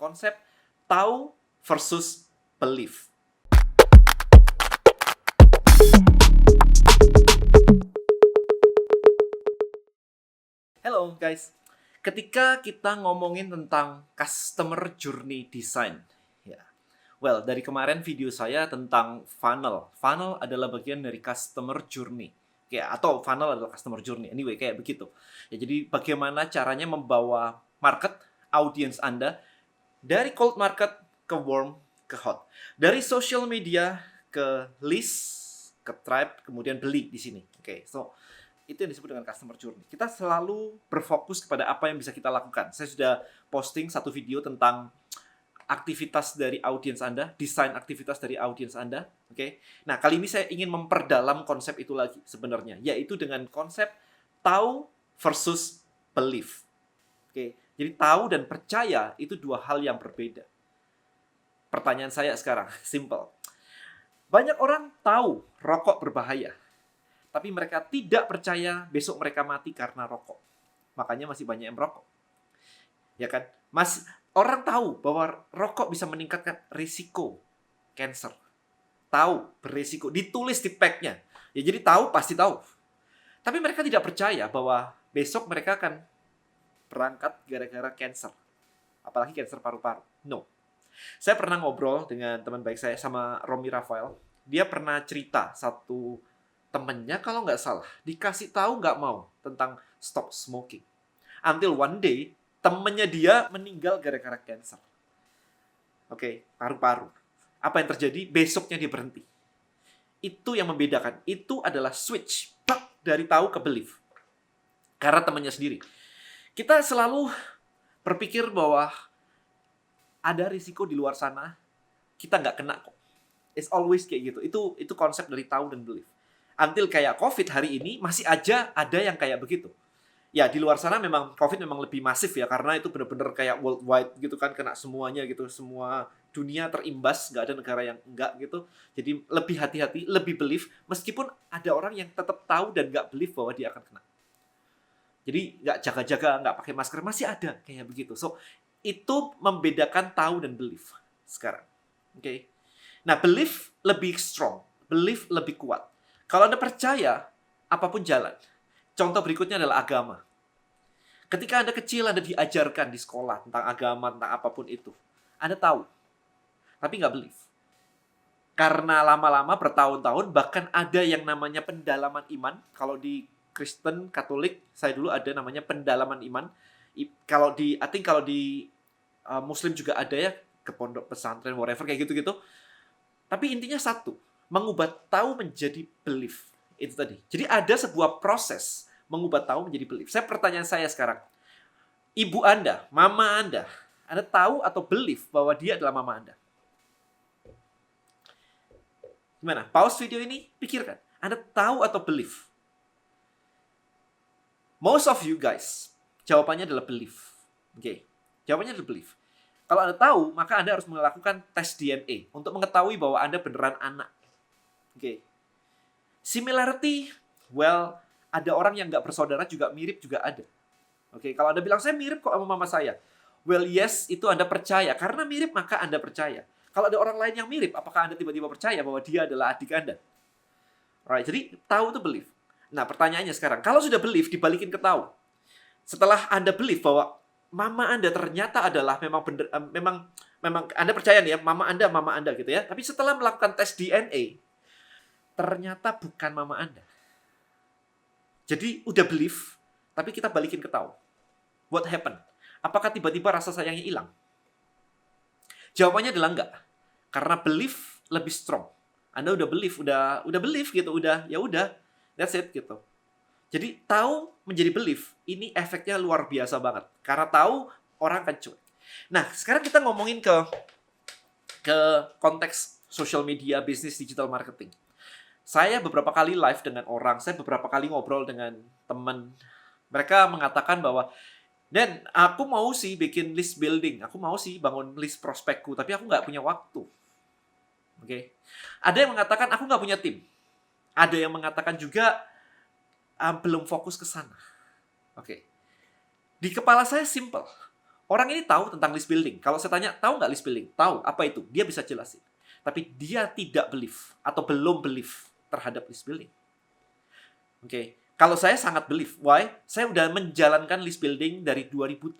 konsep tahu versus belief. Hello guys, ketika kita ngomongin tentang customer journey design, dari kemarin video saya tentang funnel. Funnel adalah bagian dari customer journey. Atau funnel adalah customer journey. Anyway, kayak begitu. Jadi bagaimana caranya membawa market, audience Anda, dari cold market ke warm, ke hot. Dari social media ke list, ke tribe, kemudian beli di sini. So itu yang disebut dengan customer journey. Kita selalu berfokus kepada apa yang bisa kita lakukan. Saya sudah posting satu video tentang aktivitas dari audiens Anda, desain aktivitas dari audiens Anda. Nah, kali ini saya ingin memperdalam konsep itu lagi sebenarnya, yaitu dengan konsep tahu versus belief. Jadi tahu dan percaya itu dua hal yang berbeda. Pertanyaan saya sekarang, simple. Banyak orang tahu rokok berbahaya, tapi mereka tidak percaya besok mereka mati karena rokok. Makanya masih banyak yang merokok. Ya kan? Orang tahu bahwa rokok bisa meningkatkan risiko cancer. Tahu berisiko, ditulis di pack-nya. Ya jadi tahu, pasti tahu. Tapi mereka tidak percaya bahwa besok mereka akan berangkat gara-gara cancer. Apalagi cancer paru-paru. No. Saya pernah ngobrol dengan teman baik saya sama Romi Rafael. Dia pernah cerita satu temennya kalau nggak salah dikasih tahu nggak mau tentang stop smoking. Until one day temennya dia meninggal gara-gara cancer. Paru-paru. Apa yang terjadi? Besoknya dia berhenti. Itu yang membedakan. Itu adalah switch dari tahu ke belief. Karena temannya sendiri. Kita selalu berpikir bahwa ada risiko di luar sana, kita nggak kena kok. It's always kayak gitu. Itu konsep dari tahu dan belief. Until kayak COVID hari ini, masih aja ada yang kayak begitu. Ya, di luar sana memang COVID memang lebih masif ya, karena itu benar-benar kayak worldwide gitu kan, kena semuanya gitu. Semua dunia terimbas, nggak ada negara yang enggak gitu. Jadi lebih hati-hati, lebih belief, meskipun ada orang yang tetap tahu dan nggak belief bahwa dia akan kena. Jadi nggak jaga-jaga, nggak pakai masker, masih ada kayak begitu. So, itu membedakan tahu dan belief sekarang. Nah, belief lebih strong, belief lebih kuat. Kalau Anda percaya, apapun jalan. Contoh berikutnya adalah agama. Ketika Anda kecil, Anda diajarkan di sekolah tentang agama, tentang apapun itu. Anda tahu, tapi nggak believe. Karena lama-lama bertahun-tahun, bahkan ada yang namanya pendalaman iman. Kalau di Kristen, Katolik, saya dulu ada namanya pendalaman iman. Kalau di Muslim juga ada ya, ke pondok pesantren, whatever, kayak gitu-gitu. Tapi intinya satu, mengubah tahu menjadi belief. Itu tadi. Jadi ada sebuah proses mengubah tahu menjadi belief. Pertanyaan saya sekarang. Ibu Anda, mama Anda tahu atau belief bahwa dia adalah mama Anda? Gimana? Pause video ini, pikirkan. Anda tahu atau belief? Most of you guys, jawabannya adalah belief. Jawabannya adalah belief. Kalau Anda tahu, maka Anda harus melakukan tes DNA untuk mengetahui bahwa Anda beneran anak. Similarity, ada orang yang nggak bersaudara juga mirip juga ada. Kalau Anda bilang, saya mirip kok sama mama saya. Yes, itu Anda percaya. Karena mirip, maka Anda percaya. Kalau ada orang lain yang mirip, apakah Anda tiba-tiba percaya bahwa dia adalah adik Anda? Jadi, tahu itu belief. Nah, pertanyaannya sekarang, kalau sudah belief, dibalikin ke tahu. Setelah Anda belief bahwa mama Anda ternyata adalah memang Anda percaya nih ya, mama Anda gitu ya. Tapi setelah melakukan tes DNA, ternyata bukan mama Anda. Jadi udah belief, tapi kita balikin ke tahu. What happened? Apakah tiba-tiba rasa sayangnya hilang? Jawabannya adalah enggak. Karena belief lebih strong. Anda udah belief gitu, ya udah, that's it gitu. Jadi tahu menjadi belief, ini efeknya luar biasa banget. Karena tahu, orang akan cuek. Nah, sekarang kita ngomongin ke konteks social media, bisnis, digital marketing. Saya beberapa kali live dengan orang, saya beberapa kali ngobrol dengan teman. Mereka mengatakan bahwa, Dan, aku mau sih bikin list building, aku mau sih bangun list prospekku, tapi aku nggak punya waktu. Ada yang mengatakan, aku nggak punya tim. Ada yang mengatakan juga, belum fokus ke sana. Di kepala saya simple. Orang ini tahu tentang list building. Kalau saya tanya, tahu nggak list building? Tahu. Apa itu? Dia bisa jelasin. Tapi dia tidak believe atau belum believe terhadap list building. Oke. Kalau saya sangat believe. Why? Saya udah menjalankan list building dari 2008.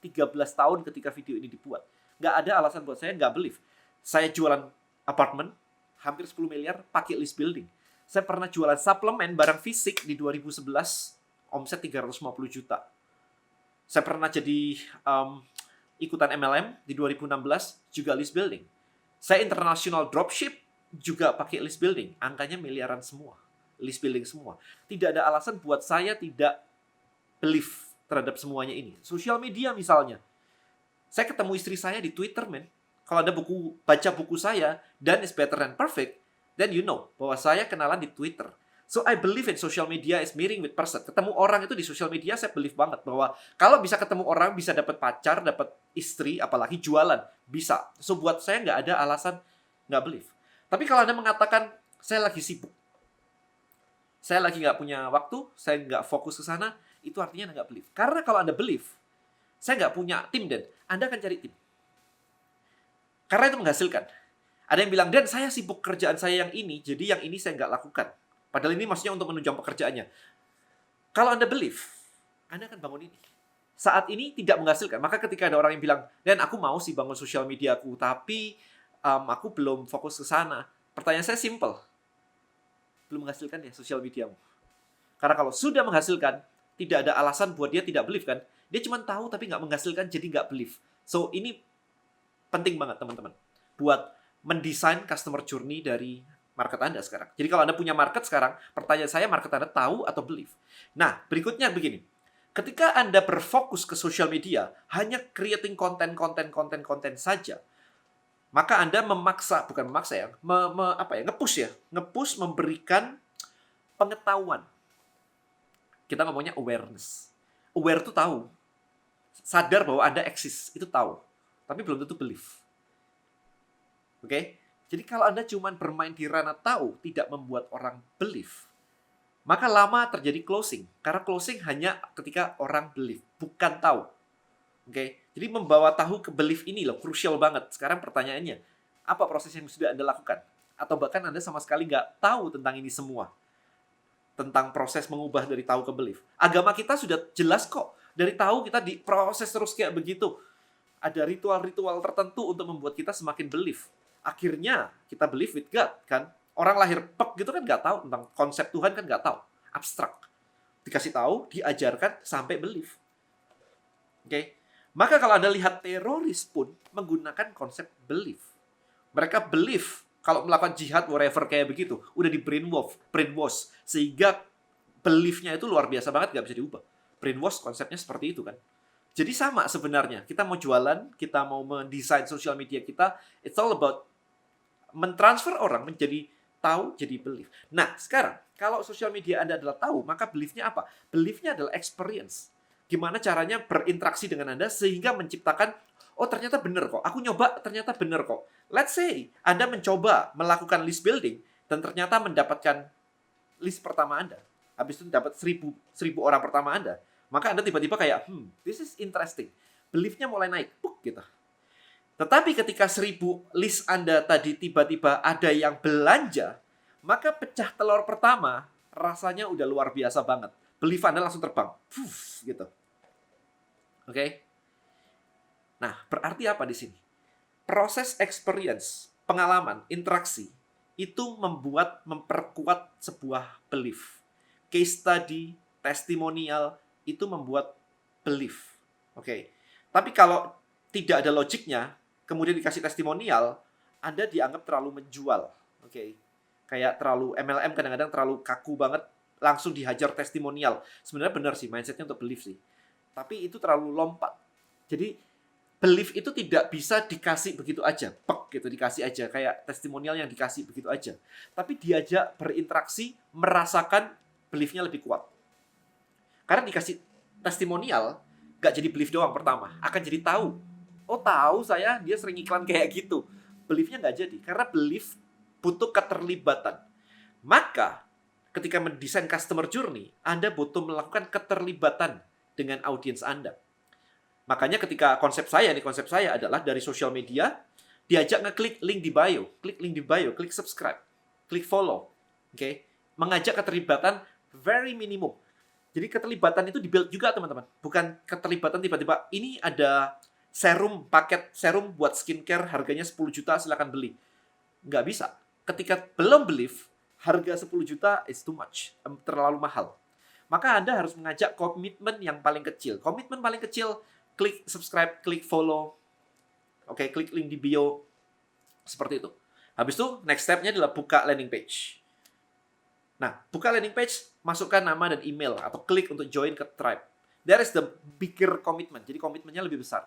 13 tahun ketika video ini dibuat. Nggak ada alasan buat saya nggak believe. Saya jualan apartemen, hampir 10 miliar, pakai list building. Saya pernah jualan suplemen barang fisik di 2011, omset 350 juta. Saya pernah jadi ikutan MLM di 2016, juga list building. Saya international dropship, juga pakai list building. Angkanya miliaran semua. List building semua. Tidak ada alasan buat saya tidak believe terhadap semuanya ini. Sosial media misalnya. Saya ketemu istri saya di Twitter, men. Kalau Anda baca buku saya, Done is Better Than Perfect, then you know bahwa saya kenalan di Twitter. So, I believe in social media is meeting with person. Ketemu orang itu di social media, saya believe banget bahwa kalau bisa ketemu orang, bisa dapat pacar, dapat istri, apalagi jualan. Bisa. So, buat saya nggak ada alasan nggak believe. Tapi kalau Anda mengatakan, saya lagi sibuk, saya lagi nggak punya waktu, saya nggak fokus ke sana, itu artinya Anda nggak believe. Karena kalau Anda believe, saya nggak punya tim, Dan. Anda akan cari tim. Karena itu menghasilkan. Ada yang bilang, Dan, saya sibuk kerjaan saya yang ini, jadi yang ini saya nggak lakukan. Padahal ini maksudnya untuk menunjang pekerjaannya. Kalau Anda believe, Anda akan bangun ini. Saat ini tidak menghasilkan. Maka ketika ada orang yang bilang, Dan, aku mau sih bangun sosial media aku, tapi aku belum fokus ke sana. Pertanyaan saya simple. Belum menghasilkan ya sosial mediamu. Karena kalau sudah menghasilkan, tidak ada alasan buat dia tidak believe kan. Dia cuma tahu tapi nggak menghasilkan, jadi nggak believe. So, ini penting banget, teman-teman. Buat mendesain customer journey dari market Anda sekarang. Jadi kalau Anda punya market sekarang, pertanyaan saya, market Anda tahu atau believe? Nah, berikutnya begini. Ketika Anda berfokus ke social media, hanya creating konten saja, maka Anda memaksa, bukan memaksa ya, nge-push ya. Nge-push memberikan pengetahuan. Kita ngomongnya awareness. Aware itu tahu. Sadar bahwa Anda eksis, itu tahu. Tapi belum tentu believe. Oke? Jadi kalau Anda cuma bermain di ranah tahu, tidak membuat orang believe, maka lama terjadi closing. Karena closing hanya ketika orang believe, bukan tahu. Oke? Jadi membawa tahu ke believe ini loh, crucial banget. Sekarang pertanyaannya, apa proses yang sudah Anda lakukan? Atau bahkan Anda sama sekali nggak tahu tentang ini semua. Tentang proses mengubah dari tahu ke believe. Agama kita sudah jelas kok. Dari tahu kita diproses terus kayak begitu. Ada ritual-ritual tertentu untuk membuat kita semakin believe. Akhirnya kita believe with God, kan? Orang lahir pek gitu kan nggak tahu tentang konsep Tuhan, kan nggak tahu. Abstrak. Dikasih tahu, diajarkan, sampai believe. Oke? Maka kalau Anda lihat teroris pun menggunakan konsep believe. Mereka believe kalau melakukan jihad, whatever kayak begitu, udah di brainwash. Sehingga belief-nya itu luar biasa banget, nggak bisa diubah. Brainwash konsepnya seperti itu kan. Jadi sama sebenarnya. Kita mau jualan, kita mau mendesain sosial media kita, it's all about mentransfer orang menjadi tahu, jadi belief. Nah, sekarang, kalau sosial media Anda adalah tahu, maka belief-nya apa? Belief-nya adalah experience. Gimana caranya berinteraksi dengan Anda sehingga menciptakan, oh ternyata benar kok, aku nyoba ternyata benar kok. Let's say, Anda mencoba melakukan list building, dan ternyata mendapatkan list pertama Anda. Habis itu dapat 1000 orang pertama Anda. Maka Anda tiba-tiba kayak, this is interesting. Belief-nya mulai naik, gitu. Tetapi ketika 1000 list Anda tadi tiba-tiba ada yang belanja, maka pecah telur pertama rasanya udah luar biasa banget. Belief Anda langsung terbang. Gitu. Oke? Nah, berarti apa di sini? Proses experience, pengalaman, interaksi, itu memperkuat sebuah belief. Case study, testimonial, itu membuat belief. Oke. Tapi kalau tidak ada logiknya, kemudian dikasih testimonial, Anda dianggap terlalu menjual. Oke. Kayak terlalu MLM kadang-kadang terlalu kaku banget, langsung dihajar testimonial. Sebenarnya benar sih, mindsetnya untuk belief sih. Tapi itu terlalu lompat. Jadi, belief itu tidak bisa dikasih begitu aja. Gitu, dikasih aja. Kayak testimonial yang dikasih begitu aja. Tapi diajak berinteraksi, merasakan belief-nya lebih kuat. Karena dikasih testimonial, gak jadi belief doang pertama. Akan jadi tahu. Oh tahu saya, dia sering iklan kayak gitu. Belief-nya gak jadi. Karena belief butuh keterlibatan. Maka, ketika mendesain customer journey, Anda butuh melakukan keterlibatan dengan audiens Anda. Makanya ketika konsep saya adalah dari sosial media, diajak ngeklik link di bio, klik subscribe, klik follow. Oke. Mengajak keterlibatan very minimum. Jadi keterlibatan itu dibuild juga, teman-teman. Bukan keterlibatan tiba-tiba ini ada paket serum buat skincare harganya 10 juta, silakan beli. Nggak bisa. Ketika belum believe, harga 10 juta is too much, terlalu mahal. Maka Anda harus mengajak komitmen yang paling kecil. Komitmen paling kecil, klik subscribe, klik follow, oke, klik link di bio, seperti itu. Habis itu, next step-nya adalah buka landing page. Nah, buka landing page, masukkan nama dan email, atau klik untuk join ke tribe. That is the bigger commitment. Jadi komitmennya lebih besar.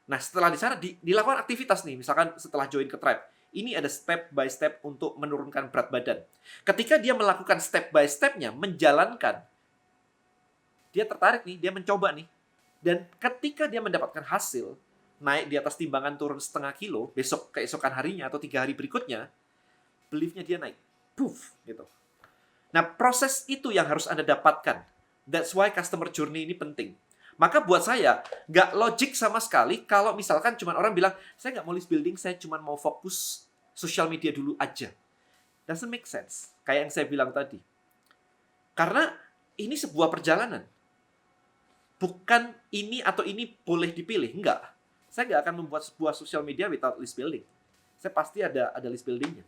Nah, setelah di sana, dilakukan aktivitas nih. Misalkan setelah join ke tribe. Ini ada step by step untuk menurunkan berat badan. Ketika dia melakukan step by step-nya, menjalankan, dia tertarik nih, dia mencoba nih. Dan ketika dia mendapatkan hasil, naik di atas timbangan turun setengah kilo, keesokan harinya atau 3 hari berikutnya, belief-nya dia naik. Puff, gitu. Nah, proses itu yang harus Anda dapatkan. That's why customer journey ini penting. Maka buat saya, nggak logik sama sekali kalau misalkan cuma orang bilang, saya nggak mau list building, saya cuma mau fokus social media dulu aja. Doesn't make sense. Kayak yang saya bilang tadi. Karena ini sebuah perjalanan. Bukan ini atau ini boleh dipilih. Enggak. Saya nggak akan membuat sebuah social media without list building. Saya pasti ada list buildingnya.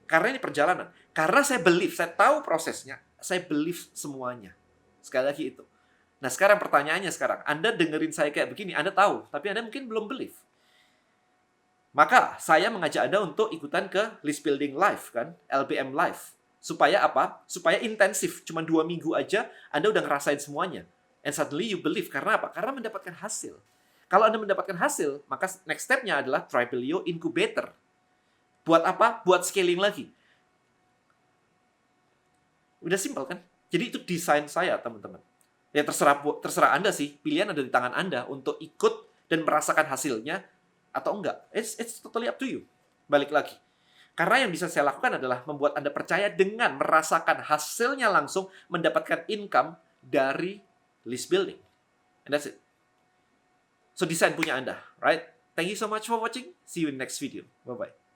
Karena ini perjalanan. Karena saya believe, saya tahu prosesnya, saya believe semuanya. Sekali lagi itu. Nah, sekarang pertanyaannya sekarang, Anda dengerin saya kayak begini, Anda tahu, tapi Anda mungkin belum believe. Maka, saya mengajak Anda untuk ikutan ke List Building Live, kan? LBM Live. Supaya apa? Supaya intensif. Cuma 2 minggu aja, Anda udah ngerasain semuanya. And suddenly you believe. Karena apa? Karena mendapatkan hasil. Kalau Anda mendapatkan hasil, maka next step-nya adalah Tribelio Incubator. Buat apa? Buat scaling lagi. Udah simpel kan? Jadi itu desain saya, teman-teman. Ya terserah Anda sih. Pilihan ada di tangan Anda untuk ikut dan merasakan hasilnya atau enggak. It's totally up to you. Balik lagi. Karena yang bisa saya lakukan adalah membuat Anda percaya dengan merasakan hasilnya langsung, mendapatkan income dari list building. And that's it. So desain punya Anda, right? Thank you so much for watching. See you in next video. Bye-bye.